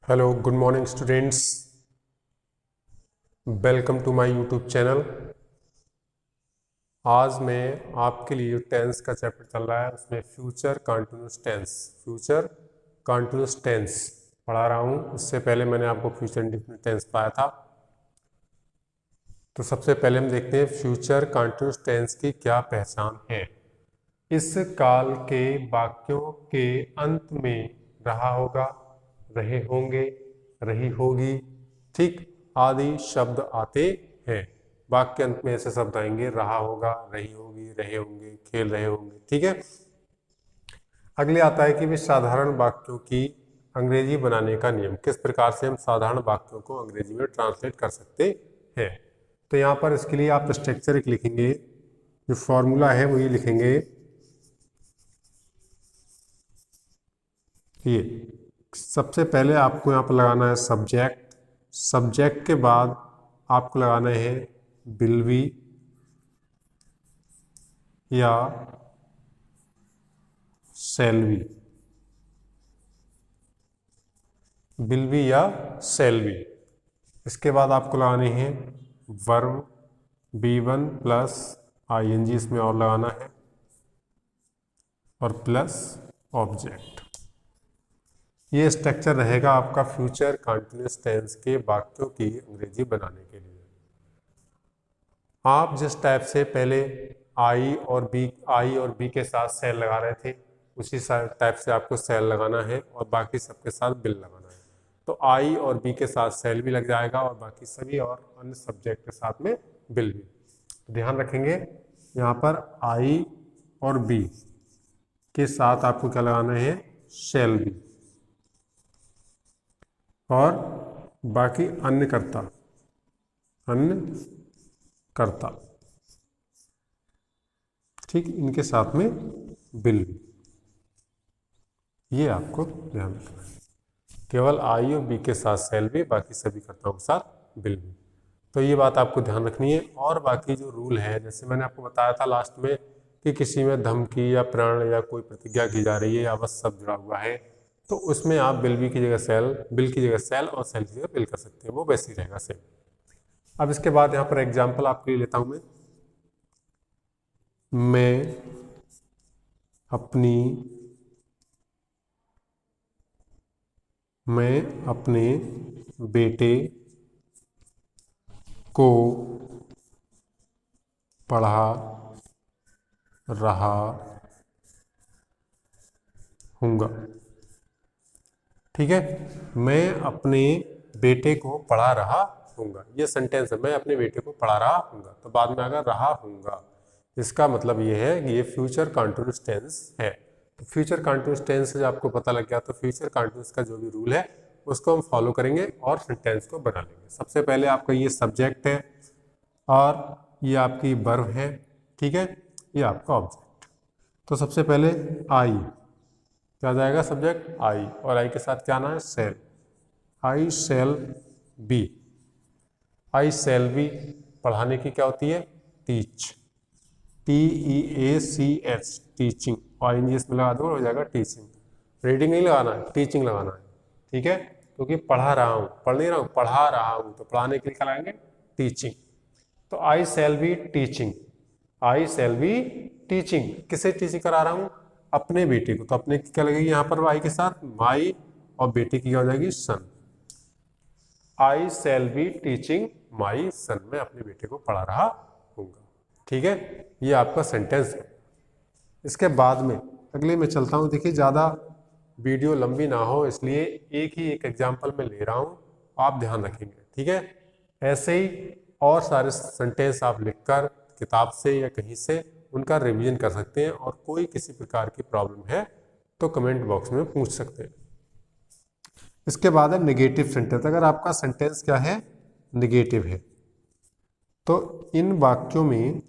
Hello good morning students, welcome to my YouTube channel. आज मैं आपके लिए टेंस का चैप्टर चल रहा है, उसमें फ्यूचर कंटिन्यूस टेंस पढ़ा रहा हूँ। इससे पहले मैंने आपको फ्यूचर इंडेफिनिट टेंस पढ़ाया था। तो सबसे पहले हम देखते हैं फ्यूचर कंटिन्यूस टेंस की क्या पहचान है। इस काल के वाक्यों के अंत में रहा होगा, रहे होंगे, रही होगी, ठीक आदि शब्द आते हैं। वाक्य अंत में ऐसे शब्द आएंगे, रहा होगा, रही होगी, रहे होंगे, खेल रहे होंगे, ठीक है। अगले आता है कि वे साधारण वाक्यों की अंग्रेजी बनाने का नियम। किस प्रकार से हम साधारण वाक्यों को अंग्रेजी में ट्रांसलेट कर सकते हैं। तो यहाँ पर इसके लिए आप स्ट्रक्चर एक लिखेंगे, जो फॉर्मूला है वो ये लिखेंगे। ये सबसे पहले आपको यहाँ पर लगाना है सब्जेक्ट। सब्जेक्ट के बाद आपको लगाना है विल बी या शैल बी, विल बी या शैल बी। इसके बाद आपको लगाने हैं वर्ब B1 प्लस ING इसमें और लगाना है, और प्लस ऑब्जेक्ट। ये स्ट्रक्चर रहेगा आपका फ्यूचर कंटिन्यूअस टेंस के वाक्यों की अंग्रेजी बनाने के लिए। आप जिस टाइप से पहले आई और बी के साथ सेल लगा रहे थे, उसी टाइप से आपको सेल लगाना है और बाकी सबके साथ बिल लगाना है। तो आई और बी के साथ सेल भी लग जाएगा और बाकी सभी और अन्य सब्जेक्ट के साथ में बिल भी। तो ध्यान रखेंगे यहाँ पर आई और बी के साथ आपको क्या लगाना है, शेल बी, और बाकी अन्य कर्ता, ठीक, इनके साथ में बिल भी। ये आपको ध्यान रखना है। केवल आई और बी के साथ सेल भी, बाकी सभी कर्ताओं के साथ बिल भी। तो ये बात आपको ध्यान रखनी है। और बाकी जो रूल है, जैसे मैंने आपको बताया था लास्ट में कि किसी में धमकी या प्रण या कोई प्रतिज्ञा की जा रही है या बस शब्द जुड़ा हुआ है, तो उसमें आप बिल की जगह सेल और सेल की जगह बिल कर सकते हैं, वो वैसे ही रहेगा सेम। अब इसके बाद यहाँ पर एग्जाम्पल आपके लिए लेता हूं मैं अपने बेटे को पढ़ा रहा हूँगा। ठीक है, मैं अपने बेटे को पढ़ा रहा हूँगा, ये सेंटेंस है, मैं अपने बेटे को पढ़ा रहा हूँगा। तो बाद में अगर रहा हूँगा, इसका मतलब ये है कि ये फ्यूचर कंटिन्यूअस टेंस है। तो फ्यूचर कंटिन्यूअस टेंस से आपको पता लग गया, तो फ्यूचर कंटिन्यूअस का जो भी रूल है उसको हम फॉलो करेंगे और सेंटेंस को बना लेंगे। सबसे पहले आपका ये सब्जेक्ट है और ये आपकी वर्ब है, ठीक है, ये आपका ऑब्जेक्ट। तो सबसे पहले आई, क्या जाएगा, सब्जेक्ट आई, और आई के साथ क्या आना है, सेल। आई सेल बी, आई सेल बी पढ़ाने की क्या होती है, टीच, TEACH, टीचिंग, और इंग्लिश में लगा दो हो जाएगा टीचिंग। रीडिंग नहीं लगाना है, टीचिंग लगाना है, ठीक है, क्योंकि पढ़ा रहा हूँ, पढ़ नहीं रहा हूँ, पढ़ा रहा हूँ, तो पढ़ाने के लिए क्या लगाएंगे, टीचिंग। तो I shall be teaching, I shall be teaching, किसे टीचिंग करा रहा हूँ, अपने बेटे को। तो अपने की क्या लगेगी यहाँ पर आई के साथ, माई, और बेटे की क्या हो जाएगी, सन। आई सेल बी टीचिंग माई सन, मैं अपने बेटे को पढ़ा रहा हूँगा। ठीक है, ये आपका सेंटेंस है। इसके बाद में अगले में चलता हूँ। देखिए ज़्यादा वीडियो लंबी ना हो, इसलिए एक ही एक एग्जाम्पल में ले रहा हूँ, आप ध्यान रखेंगे, ठीक है। ऐसे ही और सारे सेंटेंस आप लिखकर किताब से या कहीं से उनका रिवीजन कर सकते हैं, और कोई किसी प्रकार की प्रॉब्लम है तो कमेंट बॉक्स में पूछ सकते हैं। इसके बाद है नेगेटिव सेंटेंस। अगर आपका सेंटेंस क्या है, नेगेटिव है, तो इन वाक्यों में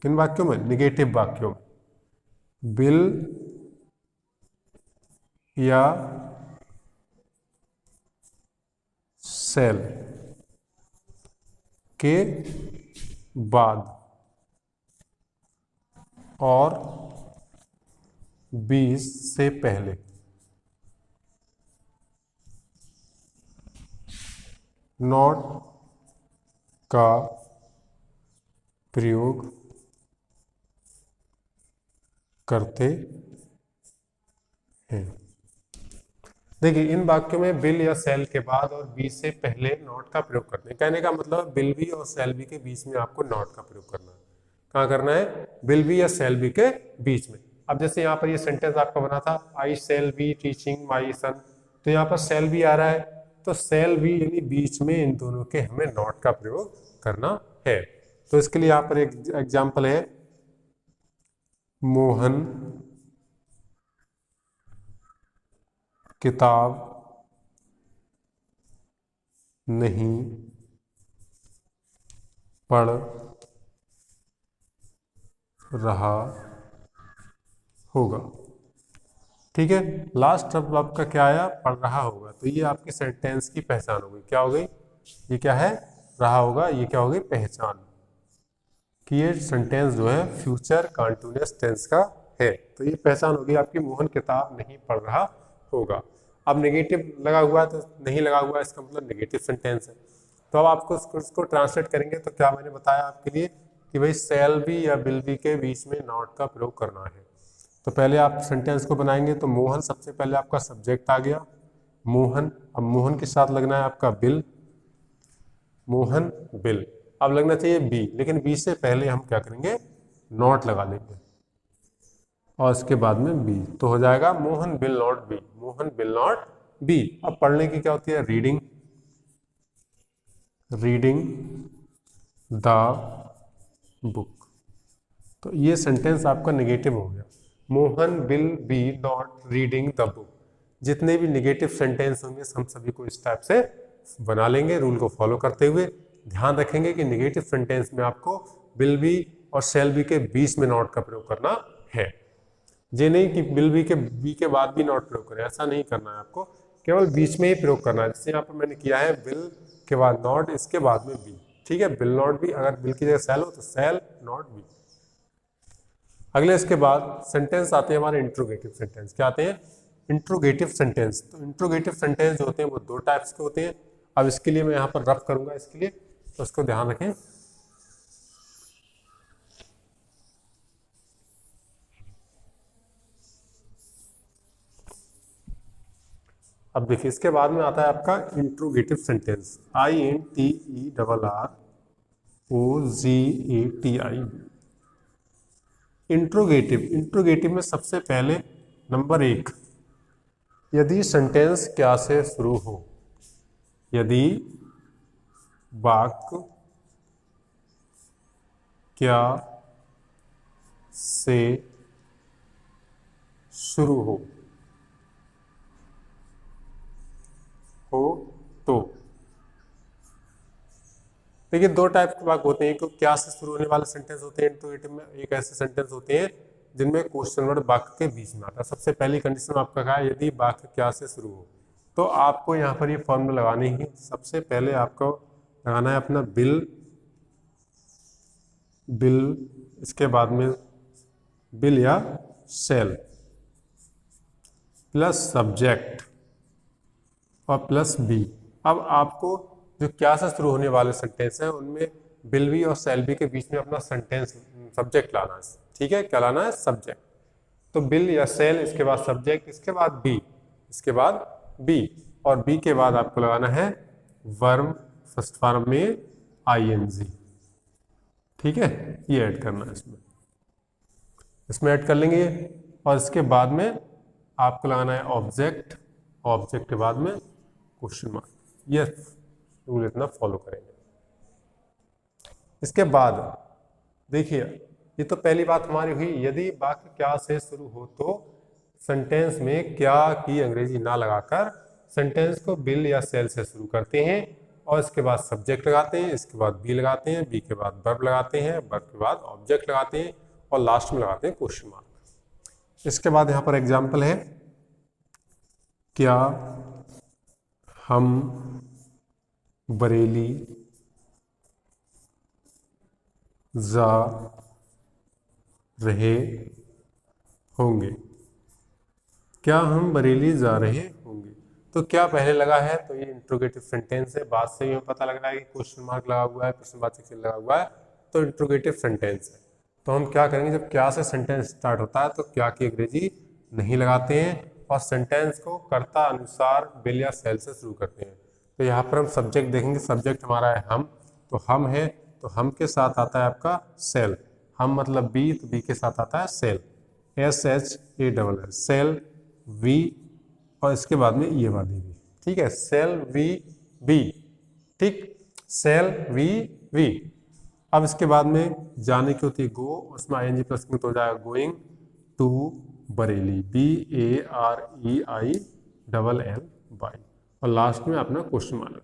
किन वाक्यों में, नेगेटिव वाक्यों में विल या सेल के बाद और 20 से पहले नॉट का प्रयोग करते हैं। देखिए इन वाक्यों में बिल या सेल के बाद और बी से पहले नॉट का प्रयोग करते हैं। कहने का मतलब बिल बी और सेल बी के बीच में आपको नॉट का प्रयोग करना है। कहाँ करना है? बिल बी या सेल बी के बीच में। अब जैसे यहाँ पर ये सेंटेंस आपका बना था, आई सेल बी टीचिंग माई सन, तो यहाँ पर सेल बी आ रहा है, तो सेल बी यानी बीच में इन दोनों के हमें नॉट का प्रयोग करना है। तो इसके लिए यहाँ पर एक एग्जाम्पल है, मोहन किताब नहीं पढ़ रहा होगा। ठीक है, लास्ट अब आपका क्या आया? पढ़ रहा होगा। तो ये आपकी सेंटेंस की पहचान हो गई। क्या हो गई? ये क्या है? रहा होगा। ये क्या हो गई? पहचान कि ये सेंटेंस जो है फ्यूचर कंटीन्यूअस टेंस का है। तो ये पहचान होगी आपकी, मोहन किताब नहीं पढ़ रहा होगा। अब नेगेटिव लगा हुआ है तो नहीं लगा हुआ है, इसका मतलब नेगेटिव सेंटेंस है। तो अब आपको इसको ट्रांसलेट करेंगे तो क्या मैंने बताया आपके लिए कि भाई सेल बी या विल बी के बीच में नॉट का प्रयोग करना है। तो पहले आप सेंटेंस को बनाएंगे तो मोहन सबसे पहले आपका सब्जेक्ट आ गया, मोहन। अब मोहन के साथ लगना है आपका बिल, मोहन बिल। अब लगना चाहिए बी, लेकिन बी से पहले हम क्या करेंगे? नॉट लगा लेंगे और इसके बाद में बी, तो हो जाएगा Mohan bill not be, Mohan bill not be. अब पढ़ने की क्या होती है? Reading, reading the book. तो ये सेंटेंस आपका नेगेटिव हो गया, Mohan will be not reading the book. जितने भी नेगेटिव सेंटेंस होंगे हम सभी को इस टाइप से बना लेंगे, रूल को फॉलो करते हुए। ध्यान रखेंगे कि नेगेटिव सेंटेंस में आपको विल बी और शैल बी के बीच में नॉट का प्रयोग करना है। ये नहीं कि विल बी के बी के बाद भी नॉट प्रयोग करें, ऐसा नहीं करना है आपको, केवल बीच में ही प्रयोग करना है। जैसे यहाँ पर मैंने किया है, विल के बाद नॉट, इसके बाद में बी। ठीक है, विल नॉट बी, अगर विल की जगह सेल हो तो सेल नॉट बी। अगले इसके बाद सेंटेंस आते हैं हमारे इंट्रोगेटिव सेंटेंस। क्या आते हैं? Interrogative sentence. तो इंट्रोगेटिव सेंटेंस जो होते हैं वो दो टाइप्स के होते हैं। अब इसके लिए मैं यहाँ पर रफ करूंगा इसके लिए, तो उसको ध्यान रखें। अब देखिए इसके बाद में आता है आपका interrogative sentence, INTERROGATI। Interrogative, interrogative में सबसे पहले नंबर 1, यदि सेंटेंस क्या से शुरू हो, यदि वाक्य क्या से शुरू हो तो। देखिए दो टाइप के वाक्य होते हैं, क्या से शुरू होने वाले सेंटेंस होते हैं इंट्रोगेटिव में, एक ऐसे सेंटेंस होते हैं जिनमें क्वेश्चन वर्ड वाक्य के बीच में आता है। सबसे पहली कंडीशन आपका क्या है? यदि वाक्य क्या से शुरू हो, तो आपको यहाँ पर ये फॉर्मूला लगानी है। सबसे पहले आपको लगाना है अपना बिल, बिल, इसके बाद में बिल या सेल प्लस सब्जेक्ट और प्लस बी। अब आपको जो क्या से शुरू होने वाले सेंटेंस हैं उनमें बिल बी और सेल बी के बीच में अपना सेंटेंस सब्जेक्ट लाना है। ठीक है, क्या लाना है? सब्जेक्ट। तो बिल या सेल, इसके बाद सब्जेक्ट, इसके बाद बी, इसके बाद बी, और बी के बाद आपको लगाना है वर्ब फर्स्ट फॉर्म में ING। ठीक है, ये ऐड करना है इसमें ऐड कर लेंगे। और इसके बाद में आपको लगाना है ऑब्जेक्ट, ऑब्जेक्ट के बाद में क्वेश्चन मार्क। ये रूल इतना फॉलो करेंगे। इसके बाद देखिए, ये तो पहली बात हमारी हुई, यदि वाक्य क्या से शुरू हो तो सेंटेंस में क्या की अंग्रेजी ना लगाकर सेंटेंस को बिल या सेल से शुरू करते हैं, और इसके बाद सब्जेक्ट लगाते हैं, इसके बाद बी लगाते हैं, बी के बाद वर्ब लगाते हैं, वर्ब के बाद ऑब्जेक्ट लगाते हैं, और लास्ट में लगाते हैं क्वेश्चन मार्क। इसके बाद यहाँ पर एग्जाम्पल है, क्या हम बरेली जा रहे होंगे। क्या हम बरेली जा रहे होंगे। तो क्या पहले लगा है तो ये इंट्रोगेटिव सेंटेंस है। बात से ही हमें पता लग रहा है कि क्वेश्चन मार्क लगा हुआ है, प्रश्नवाचक चिन्ह लगा हुआ है, तो इंट्रोगेटिव सेंटेंस है। तो हम क्या करेंगे, जब क्या से सेंटेंस स्टार्ट होता है तो क्या की अंग्रेजी नहीं लगाते हैं और सेंटेंस को कर्ता अनुसार बिल या सेल से शुरू करते हैं। तो यहाँ पर हम सब्जेक्ट देखेंगे, सब्जेक्ट हमारा है हम, तो हम है तो हम के साथ आता है आपका सेल, हम मतलब बी, तो बी के साथ आता है सेल, SHALL, सेल वी, और इसके बाद में ये वाली भी, ठीक है, सेल वी बी, ठीक, सेल वी वी। अब इसके बाद में जाने की होती है गो, उसमें ING प्लस में तो हो जाएगा गोइंग टू बरेली, BAREILLY, और लास्ट में अपना क्वेश्चन मार्क।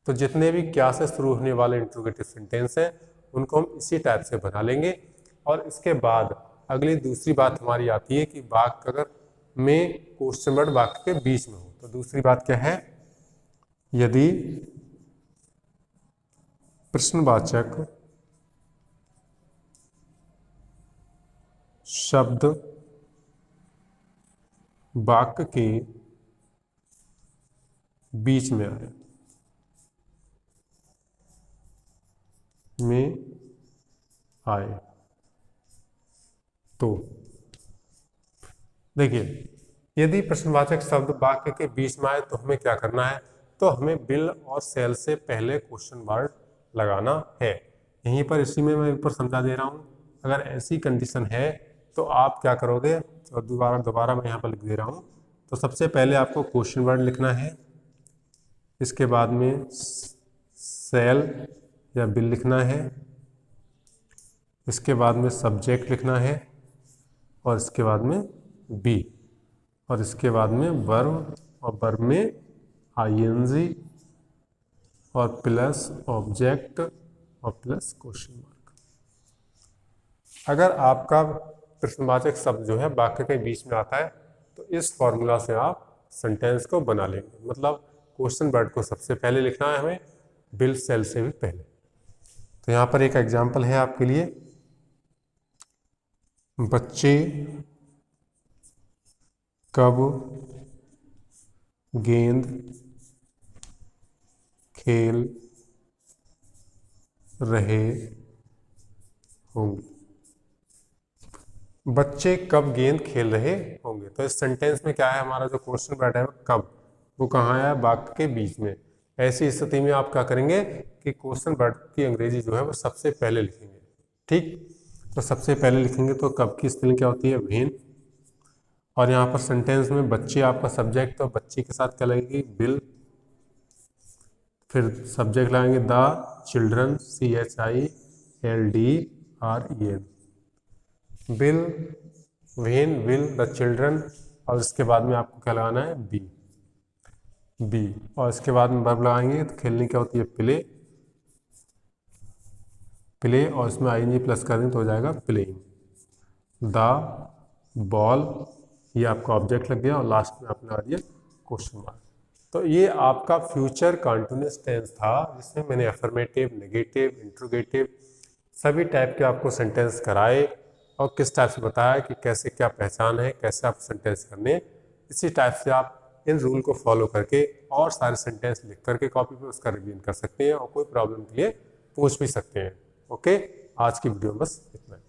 तो जितने भी क्या से शुरू होने वाले इंट्रोगेटिव सेंटेंस हैं उनको हम इसी टाइप से बना लेंगे। और इसके बाद अगली दूसरी बात हमारी आती है कि वाक्य अगर में क्वेश्चन वर्ड वाक्य के बीच में हो, तो दूसरी बात क्या है, यदि प्रश्नवाचक शब्द वाक्य के बीच में आए, तो देखिए, यदि प्रश्नवाचक शब्द वाक्य के बीच में आए तो हमें क्या करना है, तो हमें बिल और सेल से पहले क्वेश्चन वर्ड लगाना है। यहीं पर इसी में मैं ऊपर समझा दे रहा हूं, अगर ऐसी कंडीशन है तो आप क्या करोगे, तो दोबारा मैं यहाँ पर लिख दे रहा हूँ। तो सबसे पहले आपको क्वेश्चन वर्ड लिखना है, इसके बाद में सेल या बिल लिखना है, इसके बाद में सब्जेक्ट लिखना है, और इसके बाद में बी, और इसके बाद में वर्ब, और वर्ब में ING, और प्लस ऑब्जेक्ट, और प्लस क्वेश्चन मार्क। अगर आपका प्रश्नवाचक शब्द जो है वाक्य के बीच में आता है तो इस फॉर्मूला से आप सेंटेंस को बना लेंगे, मतलब क्वेश्चन वर्ड को सबसे पहले लिखना है हमें, बिल सेल से भी पहले। तो यहाँ पर एक एग्जाम्पल है आपके लिए, बच्चे कब गेंद खेल रहे होंगे। बच्चे कब गेंद खेल रहे होंगे, तो इस सेंटेंस में क्या है, हमारा जो क्वेश्चन वर्ड है कब, वो कहाँ है, वाक्य के बीच में। ऐसी स्थिति में आप क्या करेंगे कि क्वेश्चन वर्ड की अंग्रेजी जो है वो सबसे पहले लिखेंगे, ठीक। तो सबसे पहले लिखेंगे तो कब की स्पेलिंग क्या होती है, व्हेन, और यहाँ पर सेंटेंस में बच्चे आपका सब्जेक्ट, तो बच्चे के साथ क्या लगेगी, बिल, फिर सब्जेक्ट लगाएंगे the children, CHILDREN, bill, when, will, the children, और इसके बाद में आपको क्या लगाना है, बी, और इसके बाद में वर्ब लगाएंगे तो खेलने क्या होती है, प्ले, और इसमें ING प्लस कर दें तो हो जाएगा प्लेइंग, द बॉल, ये आपका ऑब्जेक्ट लग गया, और लास्ट में आपने लगा दिया क्वेश्चन मार्क। तो ये आपका फ्यूचर कंटीन्यूअस टेंस था, जिसमें मैंने अफर्मेटिव, नेगेटिव, इंट्रोगेटिव सभी टाइप के आपको सेंटेंस कराए और किस टाइप से बताया कि कैसे क्या पहचान है, कैसे आप सेंटेंस करने। इसी टाइप से आप इन रूल को फॉलो करके और सारे सेंटेंस लिख करके कॉपी पे उसका रिवीजन कर सकते हैं और कोई प्रॉब्लम के लिए पूछ भी सकते हैं। ओके, आज की वीडियो में बस इतना ही।